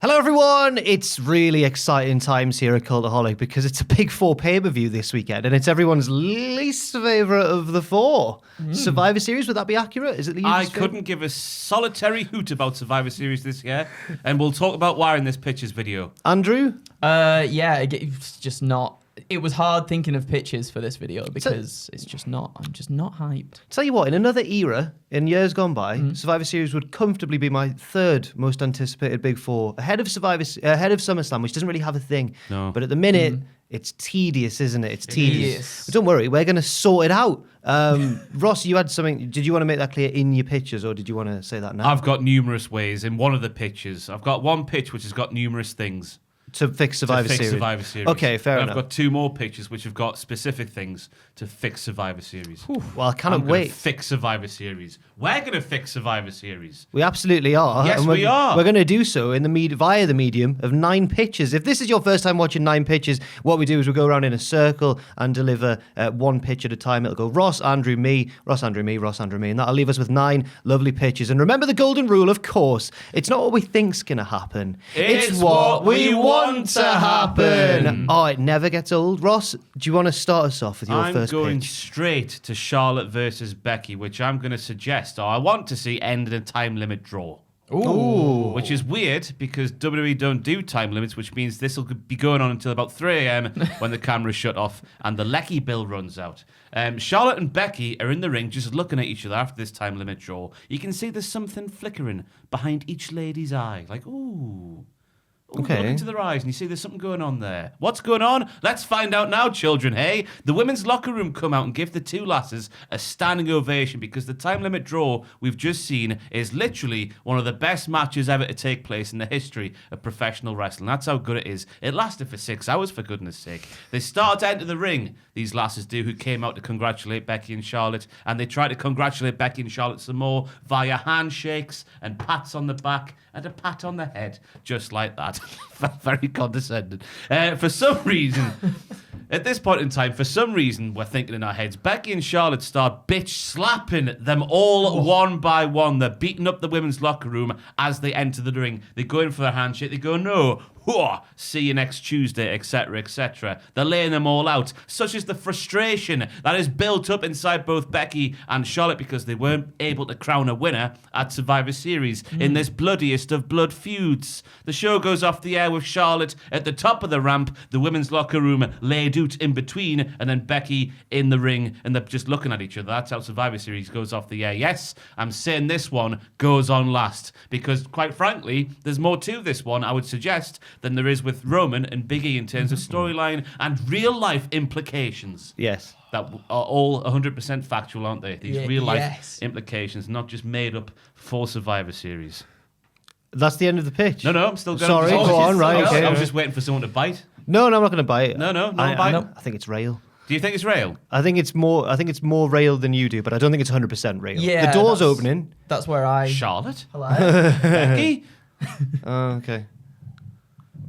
Hello everyone, it's really exciting times here at Cultaholic because it's a big 4 pay-per-view this weekend and it's everyone's least favourite of the 4. Survivor Series, would that be accurate? Is it the I couldn't give a solitary hoot about Survivor Series this year, and we'll talk about why in this pitches video. Andrew? It's just not. It was hard thinking of pitches for this video because it's just not. I'm just not hyped. Tell you what, in another era, in years gone by, Survivor Series would comfortably be my 3rd most anticipated Big 4, ahead of SummerSlam, which doesn't really have a thing. No. But at the minute, it's tedious, isn't it? It's tedious. Yes. But don't worry, we're going to sort it out. Ross, you had something. Did you want to make that clear in your pitches, or did you want to say that now? I've got numerous ways in one of the pitches. I've got one pitch which has got numerous things. To fix Survivor Series. Okay, fair enough. I've got 2 more pitches which have got specific things to fix Survivor Series. Well, I cannot wait. Fix Survivor Series. We're going to fix Survivor Series. We absolutely are. Yes, and we are. We're going to do so in the via the medium of 9 pitches. If this is your first time watching 9 pitches, what we do is we go around in a circle and deliver 1 pitch at a time. It'll go Ross, Andrew, me, Ross, Andrew, me, Ross, Andrew, me. And that'll leave us with 9 lovely pitches. And remember the golden rule, of course. It's not what we think's going to happen. It's what we want to happen. Oh, it never gets old. Ross, do you want to start us off with your first pitch? I'm going straight to Charlotte versus Becky, which I'm going to suggest, or I want to see end in a time limit draw. Ooh. Which is weird because WWE don't do time limits, which means this will be going on until about 3 a.m. when the cameras shut off and the Lecky bill runs out. Charlotte and Becky are in the ring just looking at each other after this time limit draw. You can see there's something flickering behind each lady's eye. Like, ooh. Okay. Look into their eyes and you see there's something going on there. What's going on? Let's find out now, children, hey? The women's locker room come out and give the 2 lasses a standing ovation because the time limit draw we've just seen is literally one of the best matches ever to take place in the history of professional wrestling. That's how good it is. It lasted for 6 hours, for goodness sake. They started to enter the ring, these lasses do, who came out to congratulate Becky and Charlotte, and they tried to congratulate Becky and Charlotte some more via handshakes and pats on the back and a pat on the head, just like that. Very condescending. For some reason, at this point in time, we're thinking in our heads, Becky and Charlotte start bitch slapping them all one by one. They're beating up the women's locker room as they enter the ring. They go in for their handshake. They go, no. See you next Tuesday, etc., etc. They're laying them all out. Such is the frustration that is built up inside both Becky and Charlotte because they weren't able to crown a winner at Survivor Series in this bloodiest of blood feuds. The show goes off the air with Charlotte at the top of the ramp, the women's locker room laid out in between, and then Becky in the ring, and they're just looking at each other. That's how Survivor Series goes off the air. Yes, I'm saying this one goes on last because, quite frankly, there's more to this one, I would suggest, than there is with Roman and Big E in terms of storyline and real-life implications. Yes. That are all 100% factual, aren't they? These real-life implications, implications, not just made up for Survivor Series. That's the end of the pitch. No, I'm still going. Sorry, go on, right, okay. I was just waiting for someone to bite. No, I'm not going to bite. No I, bite. I, I think it's real. Do you think it's real? I think it's more real than you do, but I don't think it's 100% real. Yeah, the door's opening. That's where I. Charlotte? Hello. Becky? Okay.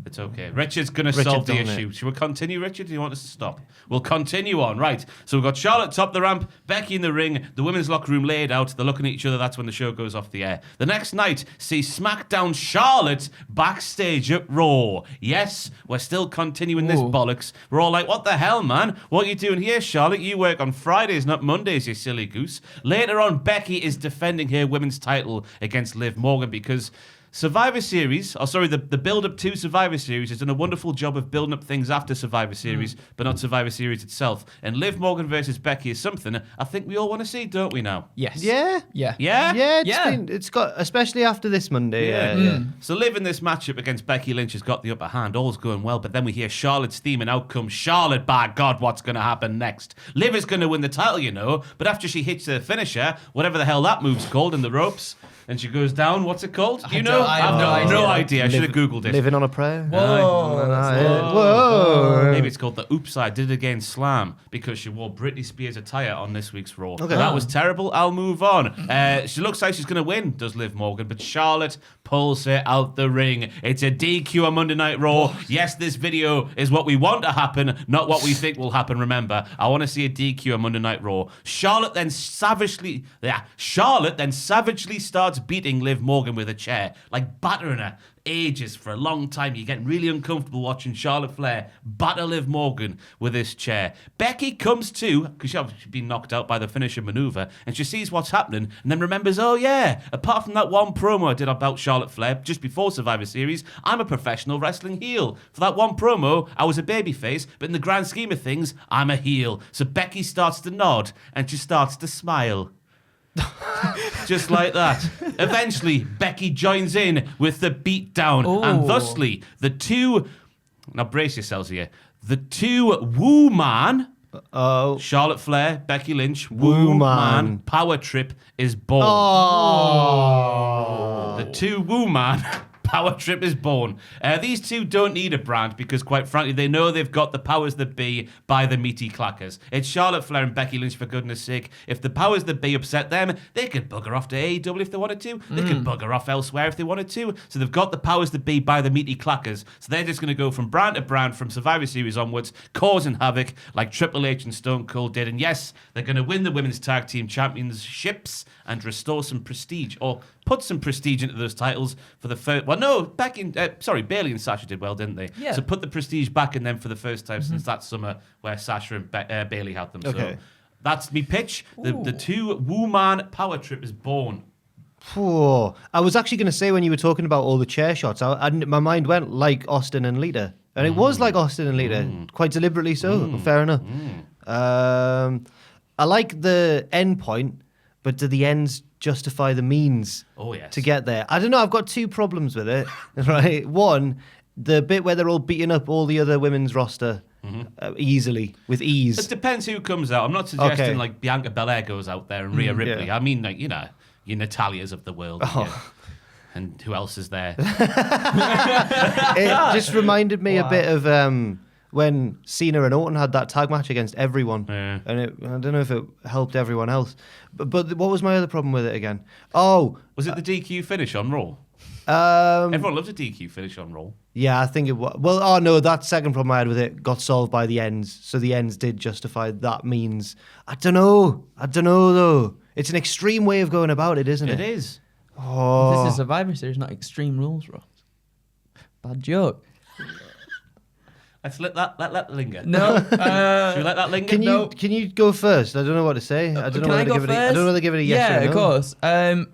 It's okay. Richard's going to solve the issue. Should we continue, Richard? Do you want us to stop? We'll continue on. Right. So we've got Charlotte top the ramp, Becky in the ring, the women's locker room laid out. They're looking at each other. That's when the show goes off the air. The next night, see SmackDown Charlotte backstage at Raw. Yes, we're still continuing this bollocks. We're all like, what the hell, man? What are you doing here, Charlotte? You work on Fridays, not Mondays, you silly goose. Later on, Becky is defending her women's title against Liv Morgan because Survivor Series, the build-up to Survivor Series has done a wonderful job of building up things after Survivor Series, but not Survivor Series itself. And Liv Morgan versus Becky is something I think we all want to see, don't we now? Yes. Yeah? Yeah. Yeah? Yeah, it's got, especially after this Monday. Yeah. So Liv in this matchup against Becky Lynch has got the upper hand. All's going well, but then we hear Charlotte's theme and out comes Charlotte. By God, what's going to happen next? Liv is going to win the title, you know, but after she hits the finisher, whatever the hell that move's called in the ropes, and she goes down. What's it called? Do you know? I have no idea. I should have Googled it. Living on a prayer. Whoa. Maybe it's called the Oops, I Did It Again Slam because she wore Britney Spears attire on this week's Raw. Okay. That was terrible. I'll move on. She looks like she's going to win, does Liv Morgan, but Charlotte pulls her out the ring. It's a DQ on Monday Night Raw. Yes, this video is what we want to happen, not what we think will happen. Remember, I want to see a DQ on Monday Night Raw. Charlotte then savagely starts beating Liv Morgan with a chair, like battering her ages, for a long time. You're getting really uncomfortable watching Charlotte Flair batter Liv Morgan with this chair. Becky comes to, because she's been knocked out by the finisher maneuver, and she sees what's happening, and then remembers, oh yeah, apart from that one promo I did about Charlotte Flair just before Survivor Series, I'm a professional wrestling heel. For that one promo, I was a babyface, but in the grand scheme of things, I'm a heel. So Becky starts to nod, and she starts to smile. Just like that. Eventually, Becky joins in with the beatdown, and thusly, the two... Now brace yourselves here. The two Woo Man... Charlotte Flair, Becky Lynch, Woo Man power trip is born. The two Woo Man power trip is born. These two don't need a brand because, quite frankly, they know they've got the powers that be by the meaty clackers. It's Charlotte Flair and Becky Lynch, for goodness sake. If the powers that be upset them, they could bugger off to AEW if they wanted to. They could bugger off elsewhere if they wanted to. So they've got the powers that be by the meaty clackers. So they're just going to go from brand to brand from Survivor Series onwards, causing havoc like Triple H and Stone Cold did. And yes, they're going to win the Women's Tag Team Championships and restore some prestige, or put some prestige into those titles for the first... Well, no, Bayley and Sasha did well, didn't they? Yeah. So put the prestige back in them for the first time since that summer where Sasha and Bayley had them. Okay. So that's me pitch. The two Woo-Man power trip is born. I was actually going to say, when you were talking about all the chair shots, my mind went like Austin and Lita. And it was like Austin and Lita, quite deliberately so. Fair enough. I like the end point, but do the ends justify the means to get there? I don't know. I've got two problems with it. Right, one, the bit where they're all beating up all the other women's roster easily, with ease. It depends who comes out. I'm not suggesting like Bianca Belair goes out there and Rhea Ripley. Yeah. I mean, like, you know, your Natalias of the world. And who else is there? It just reminded me a bit of when Cena and Orton had that tag match against everyone. Yeah. And I don't know if it helped everyone else. But what was my other problem with it again? Was it the DQ finish on Raw? Everyone loves a DQ finish on Raw. Yeah, I think it was. Well, no, that second problem I had with it got solved by the ends. So the ends did justify that means. I don't know, though. It's an extreme way of going about it, isn't it? It is. Oh. This is Survivor Series, not Extreme Rules, Ross. Bad joke. Let's let that linger. No. Should we let that linger? Can you go first? I don't know what to say. I don't know whether to give it a yes or no. Yeah, of course.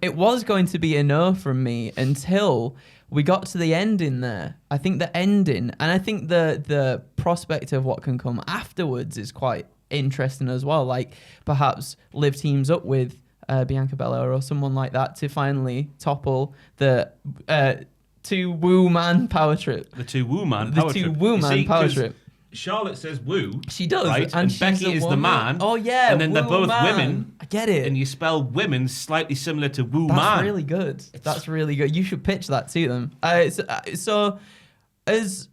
It was going to be a no from me until we got to the ending there. I think the ending, and I think the prospect of what can come afterwards is quite interesting as well. Like perhaps Liv teams up with Bianca Belair or someone like that to finally topple the two Woo Man power trip. The two Woo Man power trip. The two Woo Man power trip. Charlotte says woo. She does. Right? And Becky is the man. Oh, yeah. And then they're both man. women. I get it. And you spell women slightly similar to woo man. That's really good. That's really good. You should pitch that to them. So as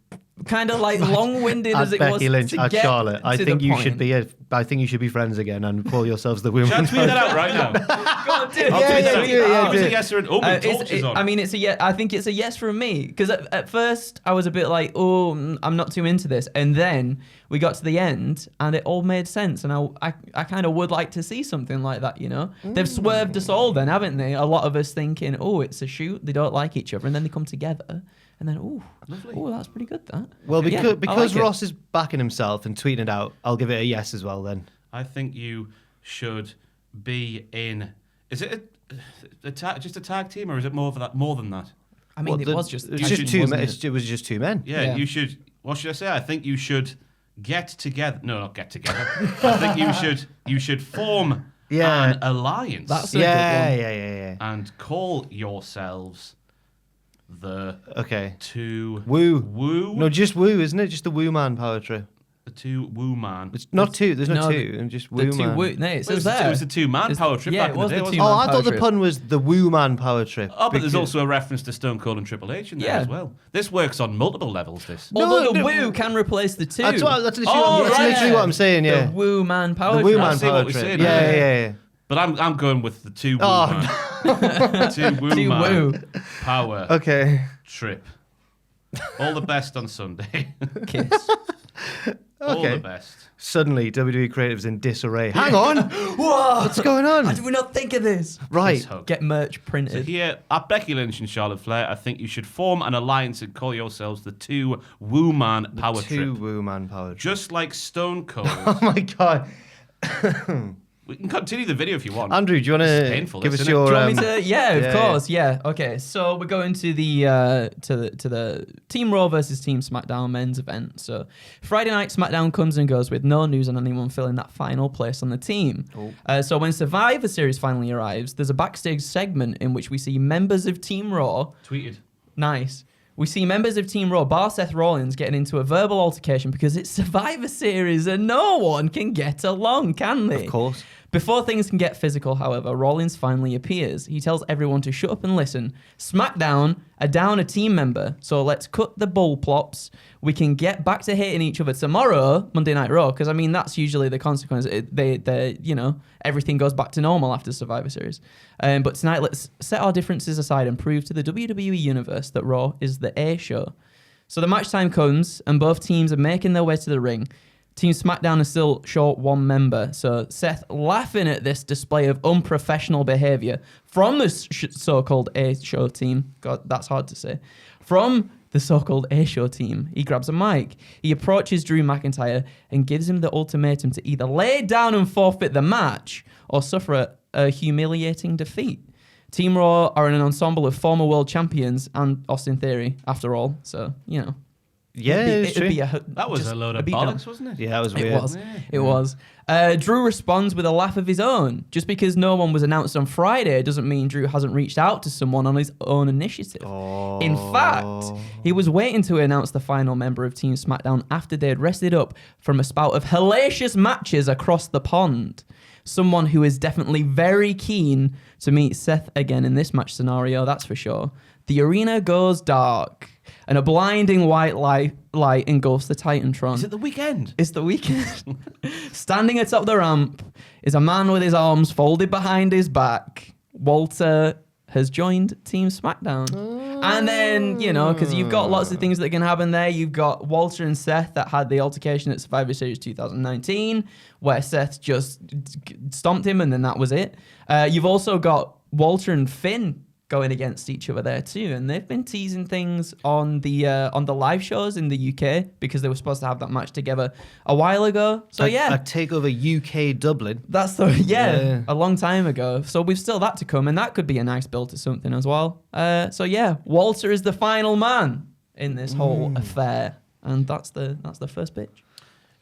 kind of like long-winded as it was Becky Lynch to at get Charlotte. I to think the you point. should be. I think you should be friends again and call yourselves the women. Shall I tweet that out right now? Go on, do it. It's a yes or an... Oh, my torch on. I mean, it's a yes. I think it's a yes from me because at first I was a bit like, oh, I'm not too into this, and then we got to the end and it all made sense, and I kind of would like to see something like that. You know, they've swerved us all, then, haven't they? A lot of us thinking, oh, it's a shoot, they don't like each other, and then they come together. And then, oh, that's pretty good, that. Well, because like Ross is backing himself and tweeting it out, I'll give it a yes as well then. I think you should be in... Is it just a tag team, or is it more than that? I mean, it was just two men. It was just two men. Yeah, you should... What should I say? I think you should get together. No, not get together. I think you should form an alliance. That's a good one. Yeah. And call yourselves... The two Woo. No, just Woo, isn't it? Just the Woo Man power trip. The two Woo Man. It's not two. There's no two. And just Woo Man. No, it was the two man power trip. Yeah, back it was in the the day, two. Oh, I thought the pun was the Woo Man power trip. Oh, but there's also a reference to Stone Cold and Triple H in there as well. This works on multiple levels. This. Although the Woo can replace the two. That's literally what I'm saying. Yeah. The Woo Man power trip. The Woo Man power trip. Yeah. But I'm going with the two Woo Man. Two Woo Man power trip. All the best on Sunday. Kiss. All Okay. the best. Suddenly, WWE Creative's in disarray. Hang on! Whoa! What's going on? How did we not think of this? Right. Kiss hug. Get merch So printed. here at Becky Lynch and Charlotte Flair, I think you should form an alliance and call yourselves the Two Woo Man Power Two Trip. Woo Man Power Trip. Just like Stone Cold. Oh my god. We can continue the video if you want. Andrew, do you want It's to painful, give us isn't it? your... Do you want me to? Yeah, of yeah, course. Yeah. Okay. So we're going to the to the Team Raw versus Team SmackDown men's event. So Friday night SmackDown comes and goes with no news on anyone filling that final place on the team. So when Survivor Series finally arrives, there's a backstage segment in which we see members of Team Raw. Tweeted. Nice. We see members of Team Raw, bar Seth Rollins, getting into a verbal altercation because it's Survivor Series and no one can get along, can they? Of course. Before things can get physical, however, Rollins finally appears. He tells everyone to shut up and listen. SmackDown are down a team member, so let's cut the bull plops. We can get back to hating each other tomorrow, Monday Night Raw, because I mean that's usually the consequence. Everything goes back to normal after Survivor Series. But tonight, let's set our differences aside and prove to the WWE universe that Raw is the A show. So the match time comes, and both teams are making their way to the ring. Team SmackDown is still short one member, so Seth laughing at this display of unprofessional behaviour from the so-called A-show team. God, that's hard to say. From the so-called A-show team, he grabs a mic. He approaches Drew McIntyre and gives him the ultimatum to either lay down and forfeit the match or suffer a humiliating defeat. Team Raw are an ensemble of former world champions and Austin Theory, after all, so, you know. Yeah, it's true. That was a load of bollocks, wasn't it? Yeah, that was weird. It was. Yeah. It was. Drew responds with a laugh of his own. Just because no one was announced on Friday doesn't mean Drew hasn't reached out to someone on his own initiative. Oh. In fact, he was waiting to announce the final member of Team SmackDown after they had rested up from a spout of hellacious matches across the pond. Someone who is definitely very keen to meet Seth again in this match scenario, that's for sure. The arena goes dark, and a blinding white light engulfs the Titantron. Is it the weekend? It's the weekend. Standing atop the ramp is a man with his arms folded behind his back. Walter has joined Team SmackDown. And then, because you've got lots of things that can happen there. You've got Walter and Seth that had the altercation at Survivor Series 2019, where Seth just stomped him and then that was it. You've also got Walter and Finn going against each other there too, and they've been teasing things on the live shows in the UK because they were supposed to have that match together a while ago. So a takeover UK Dublin. That's a long time ago. So we've still that to come, and that could be a nice build to something as well. Walter is the final man in this whole affair, and that's the first pitch.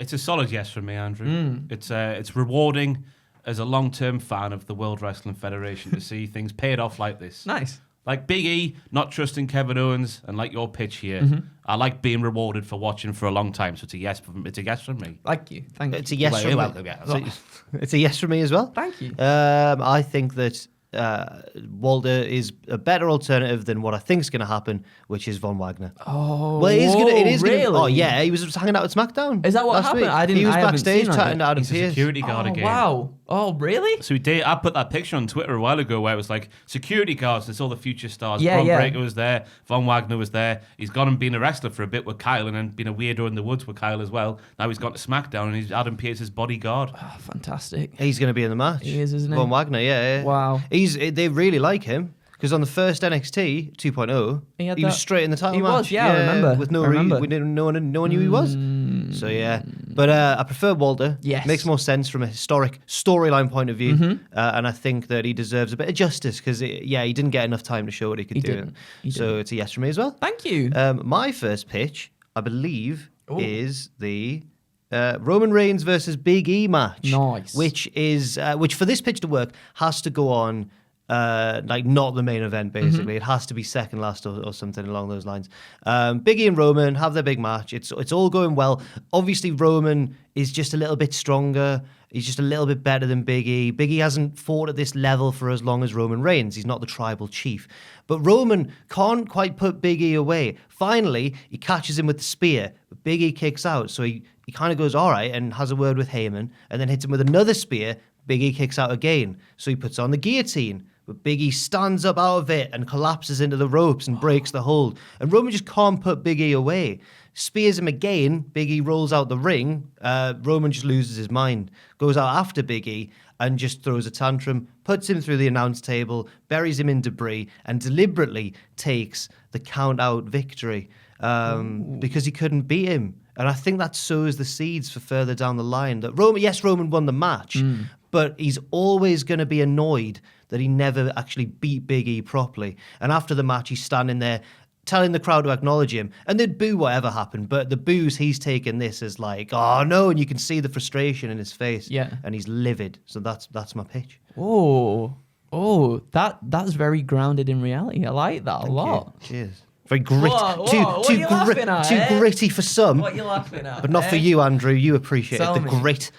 It's a solid yes from me, Andrew. It's rewarding as a long-term fan of the World Wrestling Federation to see things paid off like this. Nice. Like Big E not trusting Kevin Owens, and like your pitch here, I like being rewarded for watching for a long time. So it's a yes from me. Thank you. It's a yes You're from welcome, me. yeah. It's a yes from me as well. Thank you. I think that Walter is a better alternative than what I think is going to happen, which is Von Wagner. Oh, Well, it is really? gonna. Oh, yeah, he was hanging out at SmackDown. Is that what last happened? week. I didn't. He was I haven't backstage seen chatting to Adam He's a Pearce. security guard again. Wow. Oh, really? So I put that picture on Twitter a while ago where it was like security guards. There's all the future stars. Yeah, Braun yeah. Breaker was there. Von Wagner was there. He's gone and been a wrestler for a bit with Kyle, and then been a weirdo in the woods with Kyle as well. Now he's gone to SmackDown, and he's Adam Pearce's bodyguard. Oh, fantastic. He's going to be in the match. He is, isn't he? Von Wagner, yeah. Wow. They really like him. Because on the first NXT 2.0, He had he was that- straight in the title he match. was, yeah, I remember. With no I remember. we didn't no one knew he was. So yeah, but I prefer Walter. Yes. Makes more sense from a historic storyline point of view, and I think that he deserves a bit of justice because he didn't get enough time to show what he could do. didn't. He So it's a yes from me as well. Thank you. My first pitch, I believe, is the Roman Reigns versus Big E match. Nice. Which for this pitch to work has to go on. Not the main event, basically. It has to be second last or something along those lines. Big E and Roman have their big match. It's all going well. Obviously, Roman is just a little bit stronger. He's just a little bit better than Big E. Big E hasn't fought at this level for as long as Roman Reigns. He's not the tribal chief. But Roman can't quite put Big E away. Finally, he catches him with the spear. But Big E kicks out. So he kind of goes, all right, and has a word with Heyman, and then hits him with another spear. Big E kicks out again. So he puts on the guillotine. But Big E stands up out of it and collapses into the ropes and breaks the hold. And Roman just can't put Big E away. Spears him again. Big E rolls out the ring. Roman just loses his mind. Goes out after Big E and just throws a tantrum, puts him through the announce table, buries him in debris, and deliberately takes the count-out victory because he couldn't beat him. And I think that sows the seeds for further down the line. That Roman won the match, but he's always going to be annoyed that he never actually beat Big E properly. And after the match, he's standing there telling the crowd to acknowledge him, and they'd boo whatever happened, but the boos, he's taken this as like, oh no, and you can see the frustration in his face, and he's livid. So that's my pitch. That's very grounded in reality. I like that a lot. Cheers. Very gritty. Too gritty for some. What are you laughing at? But not for you, Andrew. You appreciated the grit.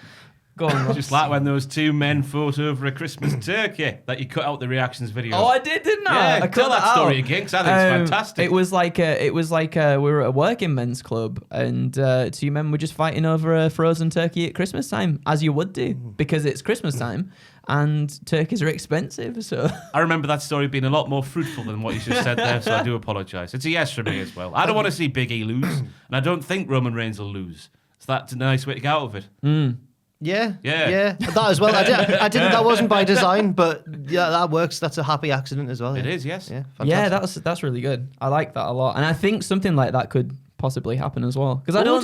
Go on, Ross. Just like when those two men fought over a Christmas turkey that you cut out the reactions video. Oh, I did, didn't I? Yeah, I tell that story again, because I think it's fantastic. It was like we were at a working men's club, and two men were just fighting over a frozen turkey at Christmas time, as you would do, because it's Christmas time. And turkeys are expensive, so... I remember that story being a lot more fruitful than what you just said there, so I do apologise. It's a yes for me as well. I don't want to see Big E lose, and I don't think Roman Reigns will lose. So that's a nice way to get out of it. Yeah. That as well. I didn't. That wasn't by design, but yeah, that works. That's a happy accident as well. It is, yes. Yeah, fantastic. That's really good. I like that a lot, and I think something like that could possibly happen as well. Because I don't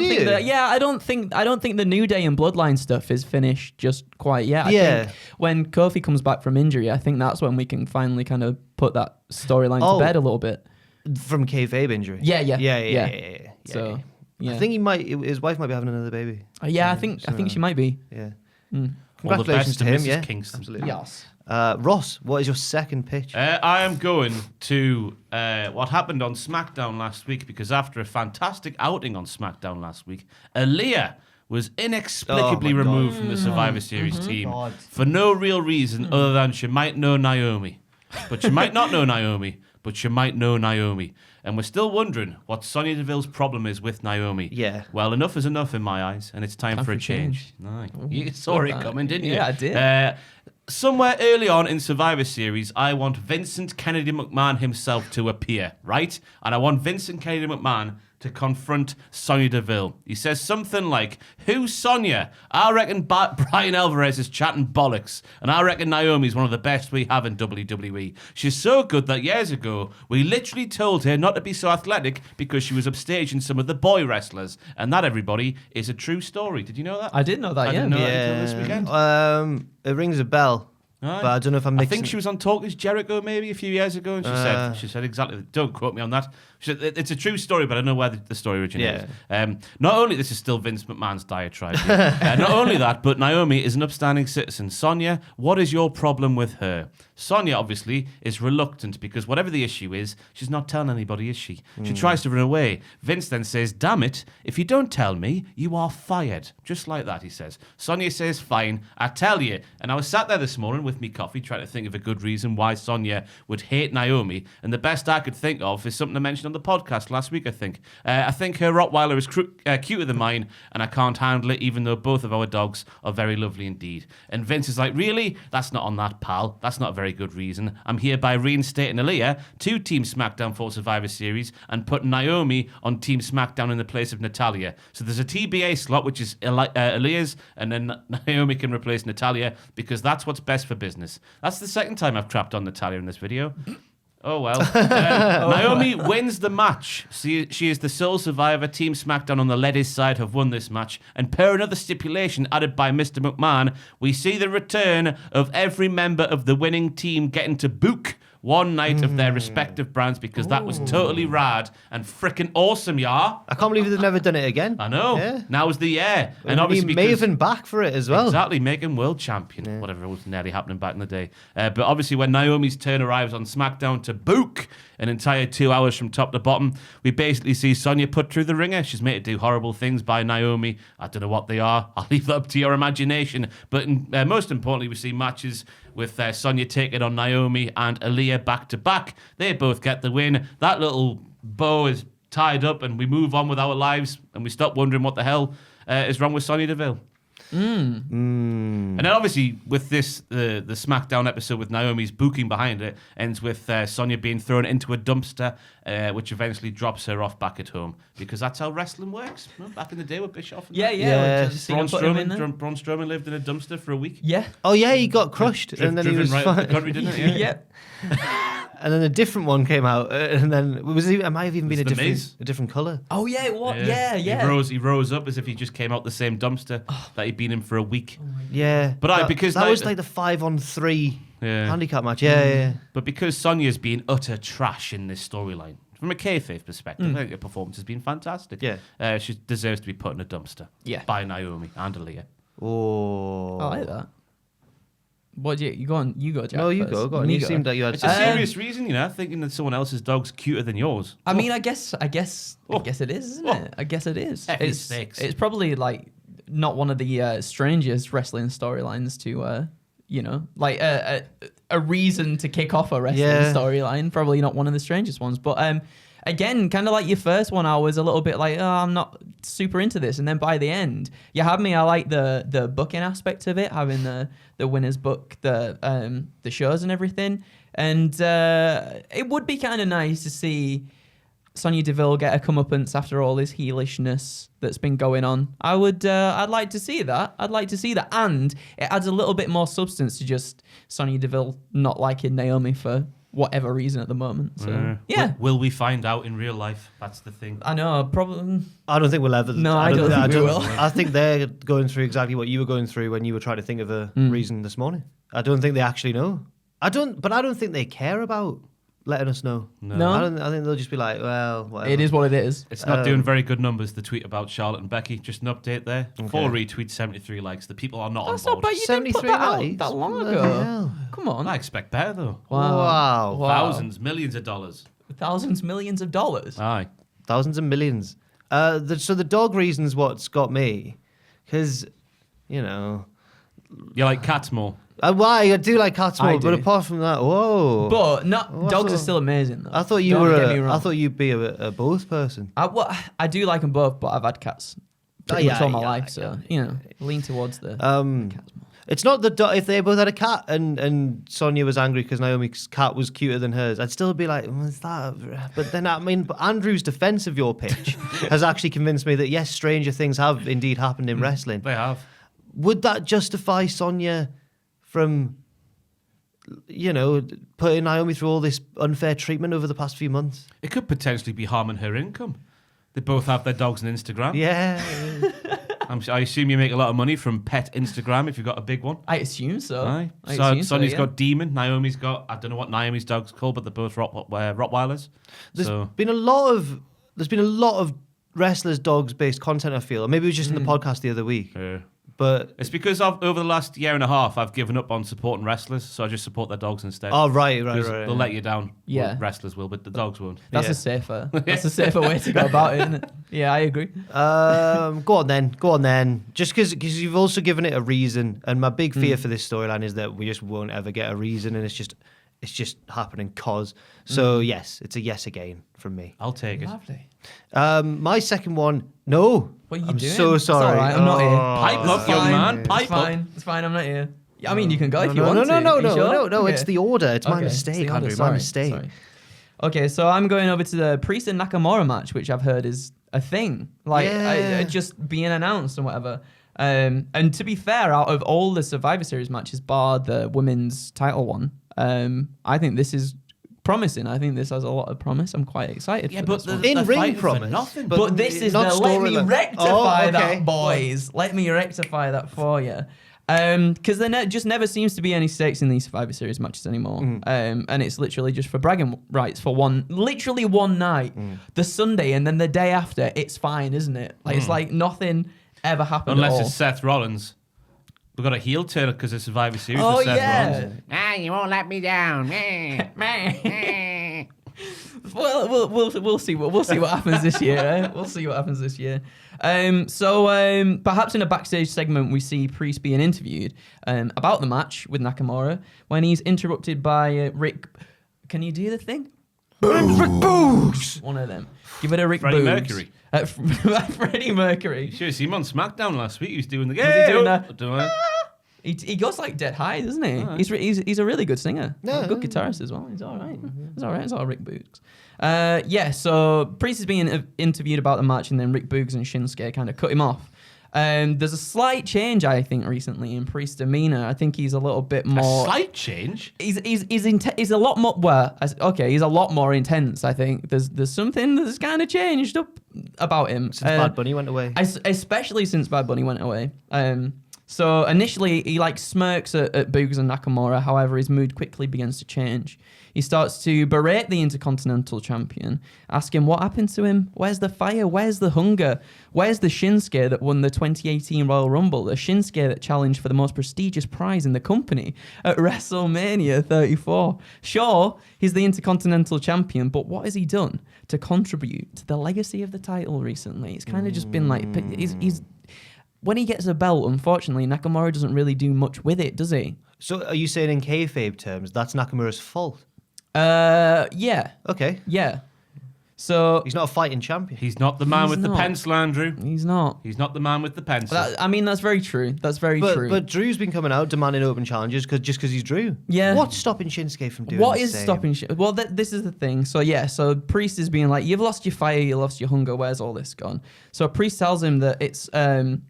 think the New Day and Bloodline stuff is finished just quite yet. I think when Kofi comes back from injury, I think that's when we can finally kind of put that storyline to bed a little bit. From kayfabe injury. Yeah. So. Yeah. I think his wife might be having another baby. I think she might be. Yeah. Congratulations to him. Mrs. Kingston. Absolutely. Yes. Ross, what is your second pitch? I am going to what happened on SmackDown last week, because after a fantastic outing on SmackDown last week, Aaliyah was inexplicably removed from the Survivor Series team for no real reason other than she might know Naomi. But she might not know Naomi, but she might know Naomi. And we're still wondering what Sonya Deville's problem is with Naomi. Yeah. Well, enough is enough in my eyes, and it's time for a change. Nice. You saw it coming, didn't you? Yeah, I did. Somewhere early on in Survivor Series, I want Vincent Kennedy McMahon himself to appear, right? And I want Vincent Kennedy McMahon to confront Sonya Deville. He says something like, "Who's Sonya? I reckon Brian Alvarez is chatting bollocks, and I reckon Naomi's one of the best we have in WWE. She's so good that years ago, we literally told her not to be so athletic because she was upstaging some of the boy wrestlers. And that, everybody, is a true story." Did you know that? I did know that, I didn't know that until this weekend. It rings a bell. Right. But I don't know if I'm mixing. I think she was on Talk Is Jericho maybe a few years ago, and she said exactly. Don't quote me on that. She said, it's a true story, but I don't know where the story originated. Yeah. Not only this is still Vince McMahon's diatribe. Not only that, but Naomi is an upstanding citizen. Sonya, what is your problem with her? Sonya obviously is reluctant because whatever the issue is, she's not telling anybody, is she? She tries to run away. Vince then says, "Damn it! If you don't tell me, you are fired." Just like that, he says. Sonya says, "Fine, I tell you." And I was sat there this morning with me coffee trying to think of a good reason why Sonya would hate Naomi, and the best I could think of is something I mentioned on the podcast last week, I think. I think her Rottweiler is cuter than mine, and I can't handle it, even though both of our dogs are very lovely indeed. And Vince is like, "Really? That's not on that, pal. That's not a very good reason. I'm hereby reinstating Aaliyah to Team SmackDown for Survivor Series and putting Naomi on Team SmackDown in the place of Natalya. So there's a TBA slot, which is Aaliyah's, and then Naomi can replace Natalya because that's what's best for business." That's the second time I've crapped on Natalya in this video. Oh, well. Naomi wins the match. She is the sole survivor. Team SmackDown on the ladies' side have won this match. And per another stipulation added by Mr. McMahon, we see the return of every member of the winning team getting to book one night of their respective brands, because that was totally rad and freaking awesome, yeah. I can't believe they've never done it again. I know. Yeah. Now's the year. And obviously Maven back for it as well. Exactly, making world champion. Whatever was nearly happening back in the day. But obviously when Naomi's turn arrives on SmackDown to book an entire 2 hours from top to bottom, we basically see Sonya put through the ringer. She's made to do horrible things by Naomi. I don't know what they are. I'll leave that up to your imagination. But most importantly, we see matches with Sonya taking on Naomi and Aaliyah back to back. They both get the win. That little bow is tied up and we move on with our lives and we stop wondering what the hell is wrong with Sonya Deville. And then obviously with this, the SmackDown episode with Naomi's booking behind it ends with Sonya being thrown into a dumpster, which eventually drops her off back at home because that's how wrestling works. Well, back in the day with Bischoff. And Yeah. Braun Strowman lived in a dumpster for a week. Yeah. Oh yeah, he got crushed, and then he was right fine. up the country, didn't he? Yeah. And then a different one came out, and then it might have even been It's the Miz. a different color. Oh yeah. What? Yeah. He rose up as if he just came out the same dumpster that he'd been in for a week. Yeah, But because that was like the 5-on-3 handicap match. Yeah. But because Sonya's been utter trash in this storyline, from a kayfabe perspective, I think her performance has been fantastic. Yeah. She deserves to be put in a dumpster. Yeah. By Naomi and Aaliyah. Oh, I like that. What do you go on? You go, Jack. No, you first. go. Go on. Me You go. seemed like you had. It's a serious reason, thinking that someone else's dog's cuter than yours. I mean, I guess it is, isn't it? I guess it is. It's probably like not one of the strangest wrestling storylines to, like a reason to kick off a wrestling storyline. Probably not one of the strangest ones, but again, kind of like your first one, I was a little bit like, oh, I'm not super into this, and then by the end, you had me. I like the booking aspect of it, having the winners book the shows and everything, and it would be kind of nice to see Sonya Deville get a comeuppance after all this heelishness that's been going on. I'd like to see that. And it adds a little bit more substance to just Sonya Deville not liking Naomi for whatever reason at the moment. So yeah. Will we find out in real life? That's the thing. I know, probably. I don't think we'll ever. No, I don't think we will. I think they're going through exactly what you were going through when you were trying to think of a reason this morning. I don't think they actually know. I don't think they care about letting us know. No. I think they'll just be like, well, whatever. It is what it is. It's not doing very good numbers, the tweet about Charlotte and Becky. Just an update there. 4 retweets, 73 likes. The people are not That's on not board. bad. You didn't put 73 that out likes? that long What the ago. hell? Come on. I expect better, though. Wow. Thousands, millions of dollars. Thousands, millions of dollars. Aye. Thousands and millions. So the dog reason's what's got me. Because, You like cats more. why? I do like cats I more, but do. apart from that, whoa. But Oh, I dogs are thought- still amazing, though. I thought you Don't were. get me wrong. I thought you'd be a both person. I do like them both, but I've had cats pretty much all my life, so lean towards the cats more. It's not the if they both had a cat and Sonya was angry because Naomi's cat was cuter than hers. I'd still be like, what's that? But then but Andrew's defense of your pitch has actually convinced me that yes, stranger things have indeed happened in wrestling. They have. Would that justify Sonya from, putting Naomi through all this unfair treatment over the past few months? It could potentially be harming her income. They both have their dogs on Instagram. Yeah. I assume you make a lot of money from pet Instagram if you've got a big one. I assume so. Aye. I So assume Sonya's yeah. got Demon. Naomi's got, I don't know what Naomi's dog's called, but they're both Rottweilers. There's been a lot of wrestlers' dogs based content, I feel. Or maybe it was just in the podcast the other week. But it's because over the last year and a half, I've given up on supporting wrestlers, so I just support their dogs instead. oh right. They'll let you down. Yeah. Well, wrestlers will, but the dogs won't. That's a safer way to go about it, isn't it? Yeah, I agree. Go on then. Just because you've also given it a reason, and my big fear for this storyline is that we just won't ever get a reason, and it's just happening cause. So yes, it's a yes again from me. I'll take it. Lovely. My second one, no. What are you I'm doing? so It's sorry. all right, I'm not here. Pipe up, young man. Pipe up. It's fine. I'm not here. I mean, you can go if you No, want to. no. Are you sure? No. Okay. It's the order. It's my Okay, mistake, it's the order. Andrew. Sorry, My mistake. sorry. Okay, so I'm going over to the Priest and Nakamura match, which I've heard is a thing, just being announced and whatever. And to be fair, out of all the Survivor Series matches, bar the women's title one, I think this is promising. I think this has a lot of promise. I'm quite excited. Yeah, for but this one. the In ring fighting for promise. nothing. But this is not let me storyline. rectify Oh, okay. that, boys. Let me rectify that for you. Because there just never seems to be any stakes in these Survivor Series matches anymore. And it's literally just for bragging rights for literally one night. The Sunday and then the day after, it's fine, isn't it? Like it's like nothing ever happened at Unless all. it's Seth Rollins. We've got a heel turn because of Survivor Series Oh, with Seth yeah. Rollins. You won't let me down. Well, we'll see what happens this year. We'll see what happens this year. So perhaps in a backstage segment we see Priest being interviewed about the match with Nakamura when he's interrupted by Rick. Can you do the thing? Rick Boogs. One of them. Give it a Rick Freddie Boogs. Mercury. Freddie Mercury. You should have seen him on SmackDown last week. He was doing the game. Was he doing that? Doing it. He goes like dead high, doesn't he? Alright. He's a really good singer. Yeah. Good guitarist as well. He's all right. He's all right. It's all Rick Boogs. So Priest is being interviewed about the match, and then Rick Boogs and Shinsuke kind of cut him off. There's a slight change, I think, recently in Priest's demeanor. I think he's a little bit more. A slight change? He's a lot more. Well, he's a lot more intense. I think there's something that's kind of changed up about him Since Bad Bunny went away. especially since Bad Bunny went away. So initially he like smirks at Boogs and Nakamura. However, his mood quickly begins to change. He starts to berate the Intercontinental Champion, asking what happened to him. Where's the fire? Where's the hunger? Where's the Shinsuke that won the 2018 Royal Rumble? The Shinsuke that challenged for the most prestigious prize in the company at WrestleMania 34. Sure, he's the Intercontinental Champion, but what has he done to contribute to the legacy of the title recently? It's kind of just been like he's when he gets a belt, unfortunately, Nakamura doesn't really do much with it, does he? So are you saying in kayfabe terms that's Nakamura's fault? Yeah. Okay. Yeah. So He's not a fighting champion. He's not the man He's with the not. pencil, Andrew. he's not. He's not the man with the pencil. That's very true. That's very true. But Drew's been coming out demanding open challenges just because he's Drew. Yeah. What's stopping Shinsuke from doing What the is same? stopping shit? Well, this is the thing. So Priest is being like, you've lost your fire, you lost your hunger. Where's all this gone? So Priest tells him that it's I'm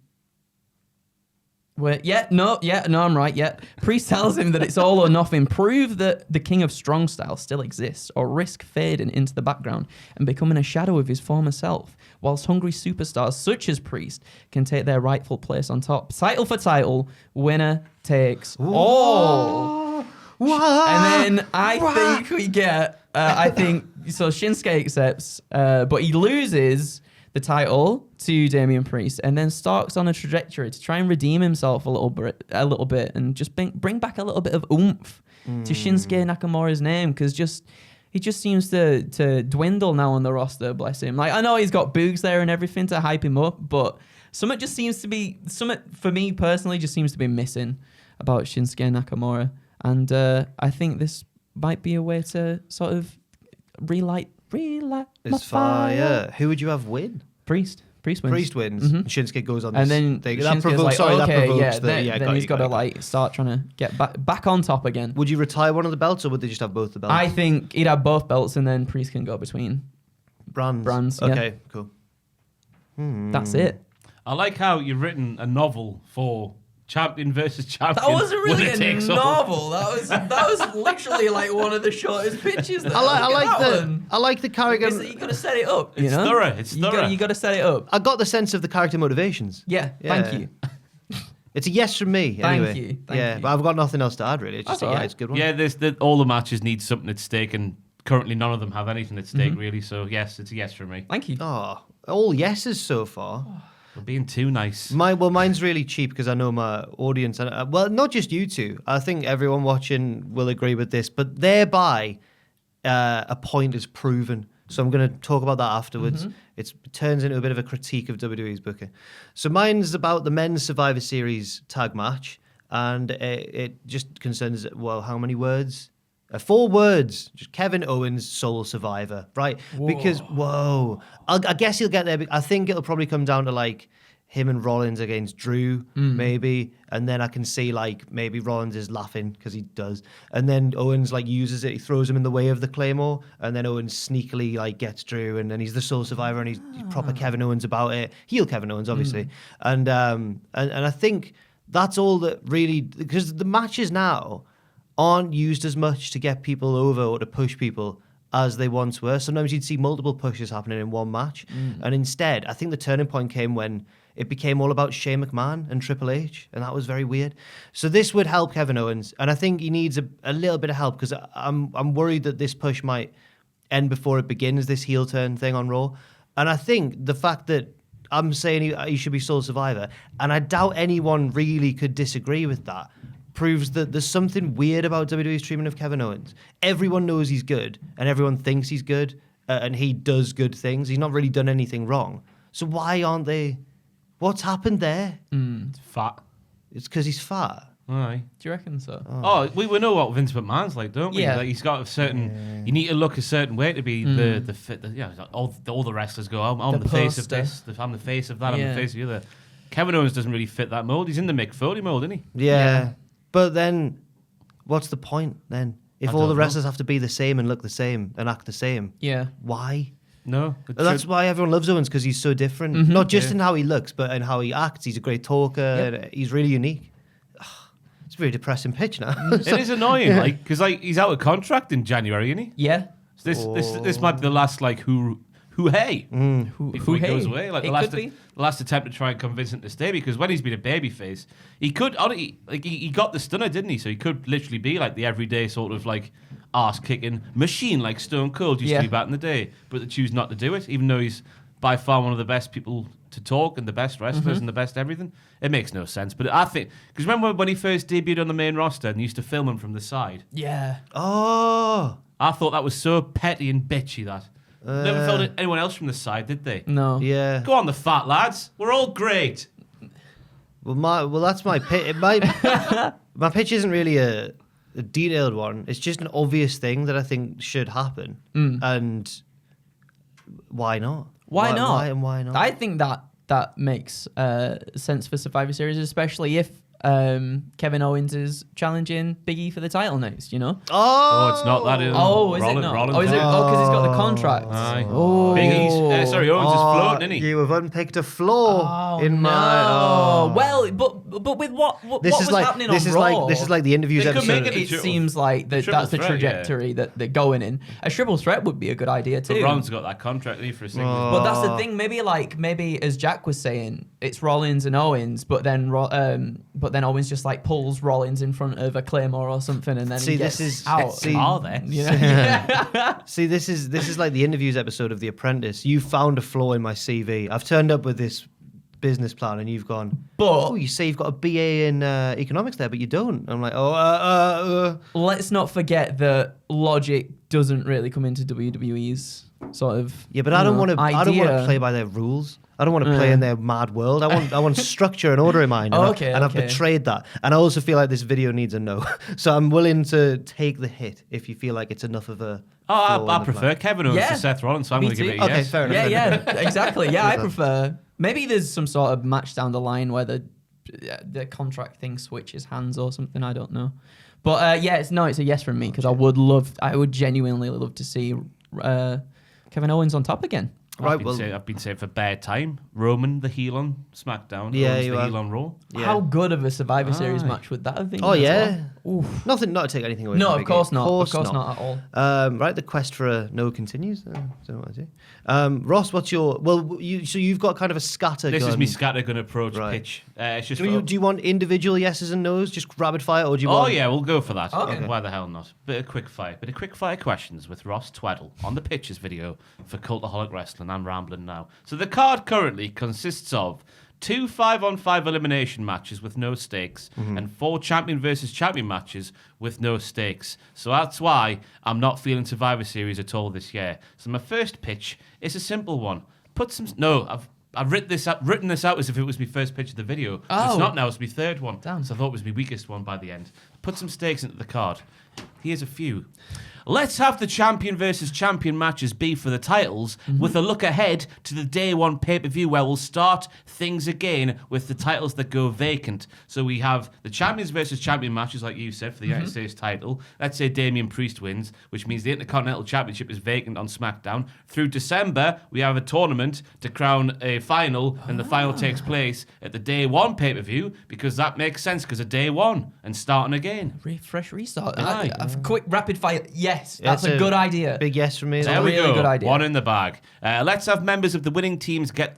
right. Yeah, Priest tells him that it's all or nothing. Prove that the King of Strong Style still exists, or risk fading into the background and becoming a shadow of his former self. Whilst hungry superstars such as Priest can take their rightful place on top. Title for title, winner takes all. And then I think we get. So Shinsuke accepts, but he loses the title to Damian Priest, and then starts on a trajectory to try and redeem himself a little bit, and just bring back a little bit of oomph to Shinsuke Nakamura's name, because he just seems to dwindle now on the roster. Bless him. Like, I know he's got Boogs there and everything to hype him up, but something for me personally just seems to be missing about Shinsuke Nakamura, and I think this might be a way to sort of relight my It's fire. fire. Who would you have win? Priest wins. Priest wins. Mhm. Shinsuke goes on this And then thing. Shinsuke's like, that okay, provokes then he's got to like start trying to get back on top again. Would you retire one of the belts, or would they just have both the belts? I think he'd have both belts, and then Priest can go between. Brands. yeah. Okay, cool. That's it. I like how you've written a novel for champion versus champion. That wasn't really winner a takes all. novel. That was literally like one of the shortest pitches. There. I like the character. You got to set it up. It's you know? thorough. It's thorough. You got to set it up. I got the sense of the character motivations. Yeah. Thank you. It's a yes from me. Thank Anyway. you, yeah, you. but I've got nothing else to add really. It's just That's all right. it's a good one. Yeah, all the matches need something at stake, and currently none of them have anything at stake, really. So, yes, it's a yes for me. Thank you. Oh, all yeses so far. We're being too nice. Mine's really cheap because I know my audience, and well, not just you two. I think everyone watching will agree with this, but thereby a point is proven. So I'm going to talk about that afterwards. It turns into a bit of a critique of WWE's booking. So mine's about the men's Survivor Series tag match, and it just concerns, well, how many words? 4 words. Just Kevin Owens, sole survivor, right? Because, I guess he'll get there. But I think it'll probably come down to like him and Rollins against Drew, maybe. And then I can see like maybe Rollins is laughing because he does. And then Owens like uses it. He throws him in the way of the Claymore. And then Owens sneakily like gets Drew. And then he's the sole survivor, and he's proper Kevin Owens about it. Heel Kevin Owens, obviously. And I think that's all that really, because the matches now aren't used as much to get people over or to push people as they once were. Sometimes you'd see multiple pushes happening in one match. And instead, I think the turning point came when it became all about Shane McMahon and Triple H, and that was very weird. So this would help Kevin Owens, and I think he needs a little bit of help, because I'm worried that this push might end before it begins, this heel turn thing on Raw. And I think the fact that I'm saying he should be sole survivor, and I doubt anyone really could disagree with that, proves that there's something weird about WWE's treatment of Kevin Owens. Everyone knows he's good, and everyone thinks he's good, and he does good things. He's not really done anything wrong. So why aren't they? What's happened there? It's fat. It's because he's fat. Aye. Do you reckon so? Oh, we know what Vince McMahon's like, don't we? Yeah. Like he's got a certain. You need to look a certain way to be the fit. All the wrestlers go. I'm the face of poster. this. I'm the face of that. I'm Yeah. the face of the other. Kevin Owens doesn't really fit that mold. He's in the Mick Foley mold, isn't he? Yeah. But then, what's the point then? If I all don't the know. wrestlers have to be the same and look the same and act the same, Yeah. why? No. Well, that's why everyone loves Owens, because he's so different. Not just in how he looks, but in how he acts. He's a great talker. Yep. He's really unique. It's a very depressing pitch now. It is annoying, like because he's out of contract in January, isn't he? Yeah. So this might be the last like who hey before he goes away. Like It the could be. last attempt to try and convince him to stay, because when he's been a babyface, he could he got the stunner, didn't he? So he could literally be like the everyday sort of like arse kicking machine like Stone Cold used to be back in the day, but they choose not to do it, even though he's by far one of the best people to talk and the best wrestlers and the best everything. It makes no sense. But I think, because remember when he first debuted on the main roster and used to film him from the side? Yeah. Oh. I thought that was so petty and bitchy that. Never filmed anyone else from the side, did they? No. Yeah. Go on, the fat lads. We're all great. Well, that's my pitch. My pitch isn't really a detailed one. It's just an obvious thing that I think should happen. And why not? Why not? Why not? I think that makes sense for Survivor Series, especially if Kevin Owens is challenging Big E for the title next, you know? Oh, it's not that. Oh, is it not? Oh, is it? Oh, because he's got the contract. Aye. Oh. Big E's, Owens is floating, isn't he? You have unpicked a flaw in my. Oh. Well, but with what This was is like happening this on is Raw? like this is like the interviews They could episode. make It Triple- seems like triple that's the threat, trajectory that they're going in. A triple threat would be a good idea too. But Ron's got that contract for a second. But that's the thing. Maybe as Jack was saying, it's Rollins and Owens, but then Owens just like pulls Rollins in front of a Claymore or something, and then See, he gets this is- out. see- Are there? You know? See, this is like the interviews episode of The Apprentice. You found a flaw in my CV. I've turned up with this business plan, and you've gone. But You say you've got a BA in economics there, but you don't. I'm like, let's not forget that logic doesn't really come into WWE's sort of. Yeah, but I don't want to. I don't want to idea. play by their rules. I don't want to play in their mad world. I want structure and order in mind. And Okay, and I've okay. betrayed that. And I also feel like this video needs a no. So I'm willing to take the hit if you feel like it's enough of a. flaw I in the prefer plan. Kevin Owens Yeah. to Seth Rollins, so I'm Me going to give too. it a Okay, yes. fair enough. Yeah, exactly. Yeah, I Yes, prefer. Maybe there's some sort of match down the line where the contract thing switches hands or something. I don't know. But it's a yes from me, because I would genuinely love to see Kevin Owens on top again. Right, I've been saying for bad time. Roman, the heel on SmackDown. Yeah, Owens, you the are. heel on Raw. Yeah. How good of a Survivor Series Aye. match would that have been? Oh as yeah. well? Nothing. Not to take anything away. No, from of Big course E. not. Of course not at all. Right, the quest for a no continues. I don't know what I say. Ross, what's your? Well, you've got kind of a scattergun. This is me scattergun approach Right. pitch. It's just Do you want individual yeses and nos, just rapid fire, or do you Oh want? yeah, we'll go for that. Okay. Why the hell not? Bit of quick fire questions with Ross Tweddle on the Pitches video for Cultaholic Wrestling. I'm rambling now. So the card currently consists of 2 5-on-5 elimination matches with no stakes and 4 champion versus champion matches with no stakes. So that's why I'm not feeling Survivor Series at all this year. So my first pitch is a simple one. I've written this out as if it was my first pitch of the video. But Oh. it's not now, it's my third one. Damn. So I thought it was my weakest one by the end. Put some stakes into the card. Here's a few. Let's have the champion versus champion matches be for the titles, with a look ahead to the day one pay-per-view where we'll start things again with the titles that go vacant. So we have the champions versus champion matches, like you said, for the United States title. Let's say Damian Priest wins, which means the Intercontinental Championship is vacant on SmackDown. Through December, we have a tournament to crown a final, and the final takes place at the day one pay-per-view, because that makes sense, because of day one and starting again. Fresh restart. Aye. A quick rapid fire. Yes, that's It's a good idea. Big yes from me. There we really go. good idea. One in the bag. Let's have members of the winning teams get